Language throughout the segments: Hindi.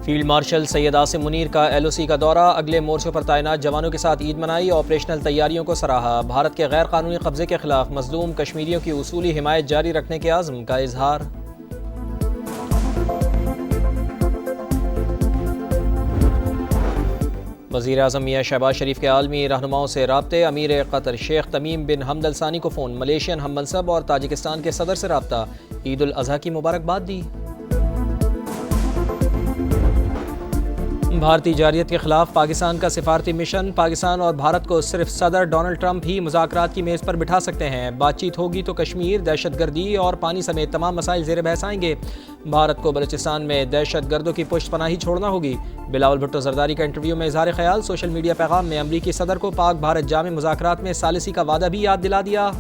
फील्ड मार्शल सैयद आसिम मुनीर का LOC का दौरा, अगले मोर्चों पर तैनात जवानों के साथ ईद मनाई, ऑपरेशनल तैयारियों को सराहा। भारत के गैर कानूनी कब्जे के खिलाफ मजलूम कश्मीरियों की उसूली हिमायत जारी रखने के आज़म का इजहार। वज़ीर आज़म मियां शहबाज शरीफ के आलमी रहनुमाओं से राब्ते, अमीर कतर शेख तमीम बिन हमद अल सानी को फ़ोन, मलेशियन हम मनसब और ताजिकिस्तान के सदर से रब्ता, ईद उल अज़हा की मुबारकबाद दी। भारतीय जारियत के खिलाफ पाकिस्तान का सिफारती मिशन, पाकिस्तान और भारत को सिर्फ सदर डोनाल्ड ट्रंप ही मुज़ाकरात की मेज़ पर बिठा सकते हैं। बातचीत होगी तो कश्मीर, दहशतगर्दी और पानी समेत तमाम मसाइल ज़ेर बहस आएंगे। भारत को बलूचिस्तान में दहशतगर्दों की पुष्ट पनाही छोड़ना होगी। बिलावल भुट्टो जरदारी का इंटरव्यू में इज़हार ख्याल, सोशल मीडिया पैगाम में अमरीकी सदर को पाक भारत जामे मुज़ाकरात में सालिसी का वादा भी याद दिला दिया।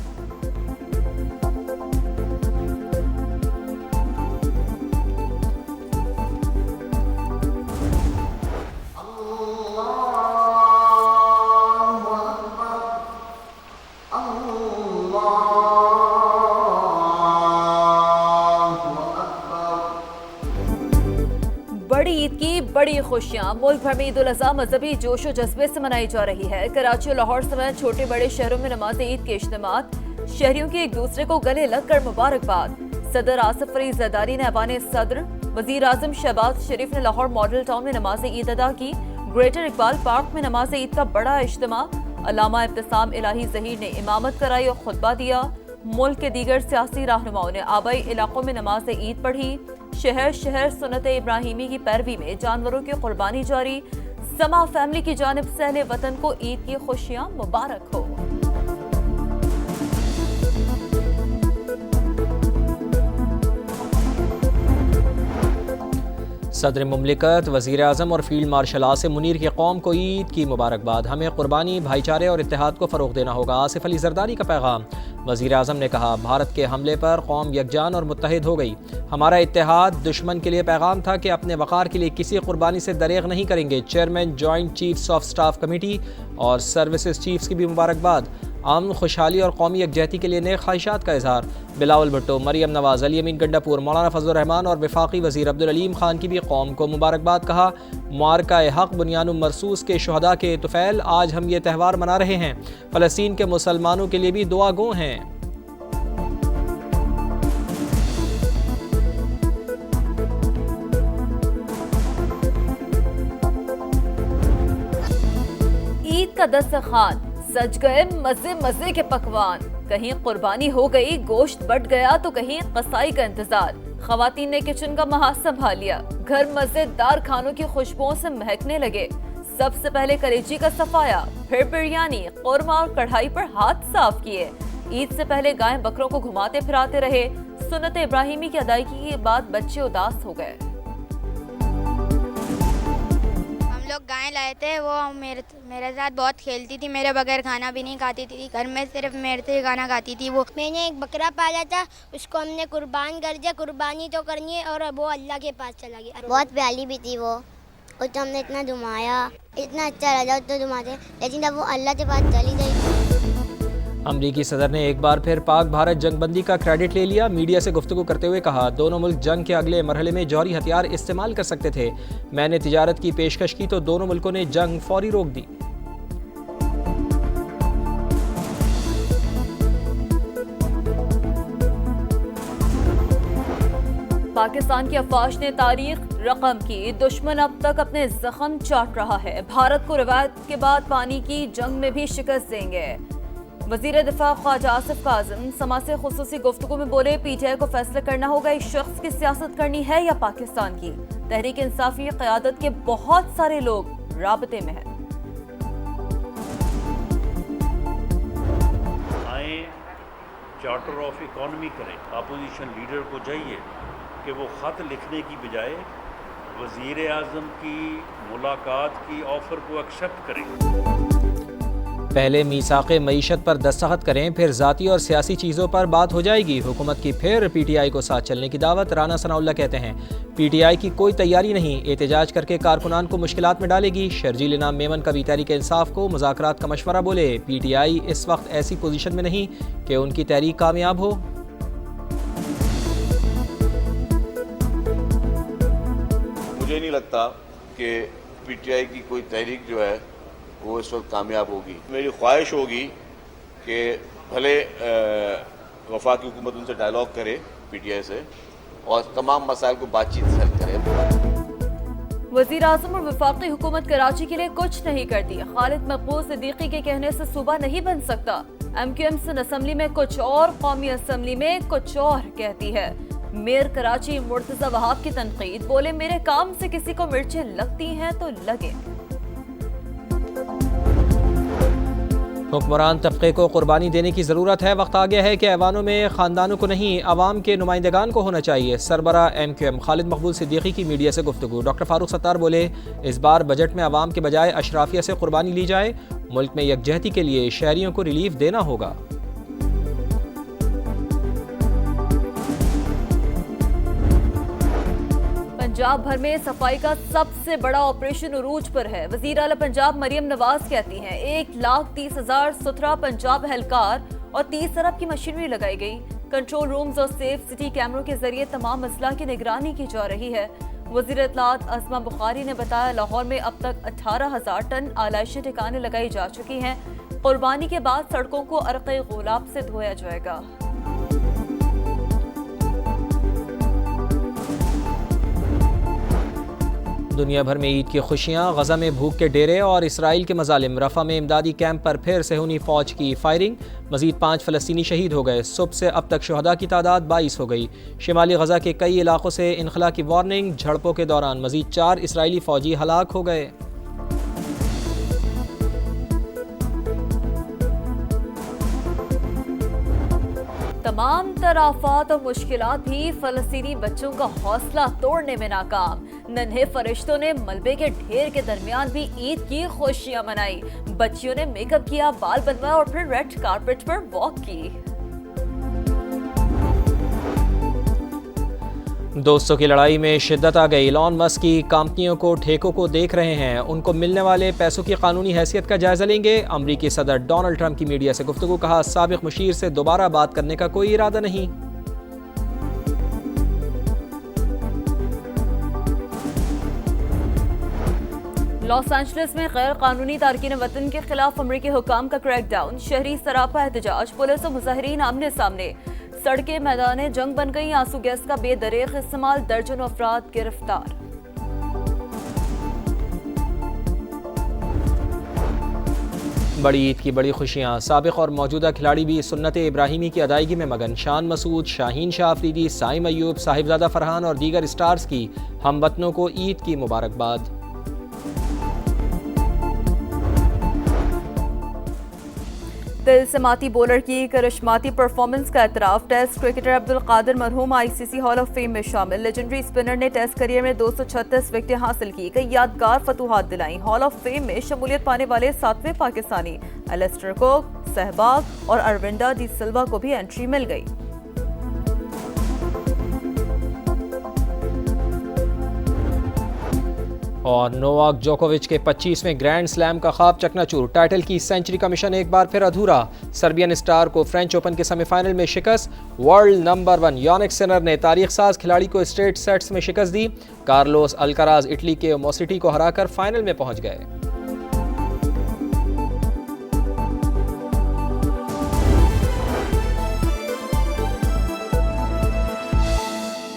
बड़ी ईद की बड़ी खुशियां, मुल्क भर में ईद उल अज़हा मजहबी जोशो जज्बे से मनाई जा रही है। कराची और लाहौर समेत छोटे बड़े शहरों में नमाज ईद के इज्तिमात, शहरियों की एक दूसरे को गले लगकर मुबारकबाद। सदर आसिफ अली जरदारी ने ऐवान सदर, वजीर आजम शहबाज शरीफ ने लाहौर मॉडल टाउन में नमाज ईद अदा की। ग्रेटर इकबाल पार्क में नमाज ईद का बड़ा इज्तिमा, अल्लामा इब्तिसाम इलाही ज़हीर ने इमामत कराई और खुतबा दिया। मुल्क के दीगर सियासी रहनुमाओं ने आबाई इलाकों में नमाज ईद पढ़ी। शहर शहर सुन्नत इब्राहिमी की पैरवी में जानवरों की कुर्बानी जारी। समा फैमिली की जानिब से अहले वतन को ईद की खुशियां मुबारक हो। सदर मुमलिकत, वज़ीर आज़म और फील्ड मार्शल आसिम मुनीर की कौम को ईद की मुबारकबाद। हमें कुर्बानी, भाईचारे और इत्तेहाद को फ़रोग़ देना होगा। आसिफ अली जरदारी का पैगाम। वज़ीर आज़म ने कहा, भारत के हमले पर कौम यकजान और मुत्तहिद हो गई। हमारा इत्तेहाद दुश्मन के लिए पैगाम था कि अपने वक़ार के लिए किसी कुर्बानी से दरेग नहीं करेंगे। Chairman joint chiefs of staff committee और सर्विसेज चीफ्स की भी मुबारकबाद। अमन, खुशहाली और कौमी यकजहती के लिए नेक ख्वाहिशात का इजहार। बिलावल भुट्टो, मरियम नवाज, अली अमीन गंडापुर, मौलाना फजल रहमान और वफाकी वज़ीर अब्दुल अलीम खान की भी कौम को मुबारकबाद। कहा, मारका हक बुनियानुम मरसूस के शुहदा के तुफैल, आज हम ये त्यौहार मना रहे हैं। फ़लस्तीन के मुसलमानों के लिए भी दुआ गो हैं। ईद का दस्तरखान, सज गए मजे मजे के पकवान। कहीं कुर्बानी हो गई, गोश्त बट गया तो कहीं कसाई का इंतजार। खवातीन ने किचन का महाज संभाल लिया, घर मजेदार खानों की खुशबुओं से महकने लगे। सबसे पहले कलेजी का सफाया, फिर बिरयानी, कौरमा और कढ़ाई पर हाथ साफ किए। ईद से पहले गाय बकरों को घुमाते फिराते रहे। सुन्नत इब्राहिमी की अदायगी के बाद बच्चे उदास हो गए। लोग गाय लाए थे, वो मेरे साथ बहुत खेलती थी, मेरे बगैर खाना भी नहीं खाती थी। घर में सिर्फ मेरे से खाना खाती थी। वो मैंने एक बकरा पाला था, उसको हमने कुर्बान कर दिया। कुर्बानी तो करनी है और वो अल्लाह के पास चला गया। बहुत प्यारी भी थी वो, और तो हमने इतना घुमाया, इतना अच्छा लगा तो घुमाते, लेकिन जब वो अल्लाह के पास चली गई। अमरीकी सदर ने एक बार फिर पाक भारत जंगबंदी का क्रेडिट ले लिया। मीडिया से गुफ्तगू करते हुए कहा, दोनों मुल्क जंग के अगले मरहले में जौहरी हथियार इस्तेमाल कर सकते थे। मैंने तिजारत की पेशकश की तो दोनों मुल्कों ने जंग फौरी रोक दी। पाकिस्तान की अफवाज ने तारीख रकम की, दुश्मन अब तक अपने जख्म चाट रहा है। भारत को रिवायत के बाद पानी की जंग में भी शिकस्त देंगे। वजीर दिफा ख्वाजा आसिफ काज़िम समा से खुसूसी गुफ्तगू में बोले, PTI को फैसला करना होगा इस शख्स की सियासत करनी है या पाकिस्तान की। तहरीक इंसाफी क़यादत के बहुत सारे लोग राबते में हैं। आए चार्टर ऑफ इकॉनमी करें। अपोजिशन लीडर को चाहिए कि वो ख़त लिखने की बजाय वज़ीर आज़म की मुलाकात की ऑफ़र को एक्सेप्ट करें। पहले मीसाक़े मईशत पर दस्तखत करें, फिर ज़ाती और सियासी चीज़ों पर बात हो जाएगी। हुकूमत की फिर PTI को साथ चलने की दावत। राना सनाउल्लाह कहते हैं, PTI की कोई तैयारी नहीं, एहतजाज करके कारकुनान को मुश्किलात में डालेगी। शर्जील इनाम मेमन का भी तहरीक इंसाफ को मुज़ाकरात का मशवरा। बोले, PTI इस वक्त ऐसी पोजीशन में नहीं कि उनकी तहरीक कामयाब हो। मुझे मुझे नहीं लगता कि पीटीआई की कोई तहरीक जो है वो इस वक्त कामयाब होगी। मेरी ख्वाहिश होगी कि भले वफाकी हुकूमत उनसे डायलॉग करे पीटीआई से और तमाम मसाइल को बातचीत से हल करे। वज़ीर आज़म और वफाकी हुकूमत कराची के लिए कुछ नहीं करती। खालिद मकबूल सिद्दीकी के कहने से सूबा नहीं बन सकता। MQM सिंध असम्बली में कुछ और, कौमी असम्बली में कुछ और कहती है। मेयर कराची मुर्तज़ा वहाब की तनकीद, बोले मेरे काम से किसी को मिर्चें लगती हैं तो लगे। हुक्मरान तबके को कुर्बानी देने की ज़रूरत है। वक्त आ गया है कि ऐवानों में ख़ानदानों को नहीं, अवाम के नुमाइंदगान को होना चाहिए। सरबरा MQM खालिद मकबूल सिद्दीकी की मीडिया से गुफ्तगू। डॉक्टर फारूक सत्तार बोले, इस बार बजट में अवाम के बजाय अशराफिया से कुर्बानी ली जाए। मुल्क में यकजहती के लिए शहरियों को रिलीफ देना होगा। पंजाब भर में सफाई का सबसे बड़ा ऑपरेशन उरूज पर है। वजीर आला पंजाब मरियम नवाज कहती हैं 1,30,000 सुथरा पंजाब एहलकार और 30 अरब की मशीनरी लगाई गई। कंट्रोल रूम्स और सेफ सिटी कैमरों के जरिए तमाम अजला की निगरानी की जा रही है। वजीर इत्तलात अज़मा बुखारी ने बताया, लाहौर में अब तक 18,000 टन आलाइशी ठिकाने लगाई जा चुकी हैं। कुर्बानी के बाद सड़कों को अरक़े गुलाब से धोया जाएगा। दुनिया भर में ईद की खुशियाँ, गजा में भूख के डेरे और इसराइल के मजालिम। रफा में इमदादी कैंप पर फिर सेहूनी फौज की फायरिंग। मजीद 5 फ़लस्तीनी शहीद हो गए। सुबह से अब तक शुहदा की तादाद 22 हो गई। शिमाली गजा के कई इलाकों से इनखला की वार्निंग। झड़पों के दौरान मजीद 4 इसराइली फौजी हलाक हो गए। तमाम तराफात और मुश्किलात भी फलस्तीनी बच्चों का हौसला तोड़ने में नाकाम। नन्हे फरिश्तों ने मलबे के ढेर के दरमियान भी ईद की खुशियां मनाई। बच्चियों ने मेकअप किया, बाल बनवाया और फिर रेड कारपेट पर वॉक की। दोस्तों की लड़ाई में शिद्दत आ गई। इलॉन मस्क की कंपनियों को ठेकों को देख रहे हैं। उनको मिलने वाले पैसों की कानूनी हैसियत का जायजा लेंगे। अमरीकी सदर डोनाल्ड ट्रंप की मीडिया से गुफ्तगू। कहा, साबिक मुशीर से दोबारा बात करने का कोई इरादा नहीं। लॉस एंजलिस में गैर कानूनी तारकीन वतन के खिलाफ अमरीकी हुकाम का क्रैकडाउन। शहरी सरापा एहतजाज, पुलिस और मुजाहिरीन आमने सामने। सड़कें मैदान जंग बन गई। आंसू गैस का बेदरेक इस्तेमाल, दर्जनों अफराद गिरफ्तार। बड़ी ईद की बड़ी खुशियाँ। साबिक और मौजूदा खिलाड़ी भी सुन्नत इब्राहिमी की अदायगी में मगन। शान मसूद, शाहीन शाह अफरीदी, साइम अयूब, साहिबजादा फरहान और दीगर स्टार्स की हमवतनों को ईद की मुबारकबाद। दिल समाती बॉलर की करिश्माती परफॉर्मेंस का एतराफ। टेस्ट क्रिकेटर अब्दुल कादिर मरहूम ICC हॉल ऑफ फेम में शामिल। लेजेंडरी स्पिनर ने टेस्ट करियर में 236 विकेटें हासिल की, कई यादगार फतूहात दिलाई। हॉल ऑफ फेम में शमूलियत पाने वाले 7वें पाकिस्तानी एलिस्टर कुक, सहवाग और अरविंदा डी सिल्वा को भी एंट्री मिल गई। और नोवाक जोकोविच के 25वें ग्रैंड स्लैम का ख्वाब चकनाचूर। टाइटल की सेंचुरी का मिशन एक बार फिर अधूरा। सर्बियन स्टार को फ्रेंच ओपन के सेमीफाइनल में शिकस्त। वर्ल्ड नंबर 1 यानिक सिनर ने तारीख साज खिलाड़ी को स्ट्रेट सेट्स में शिकस्त दी। कार्लोस अल्काराज इटली के मोसिटी को हराकर फाइनल में पहुंच गए।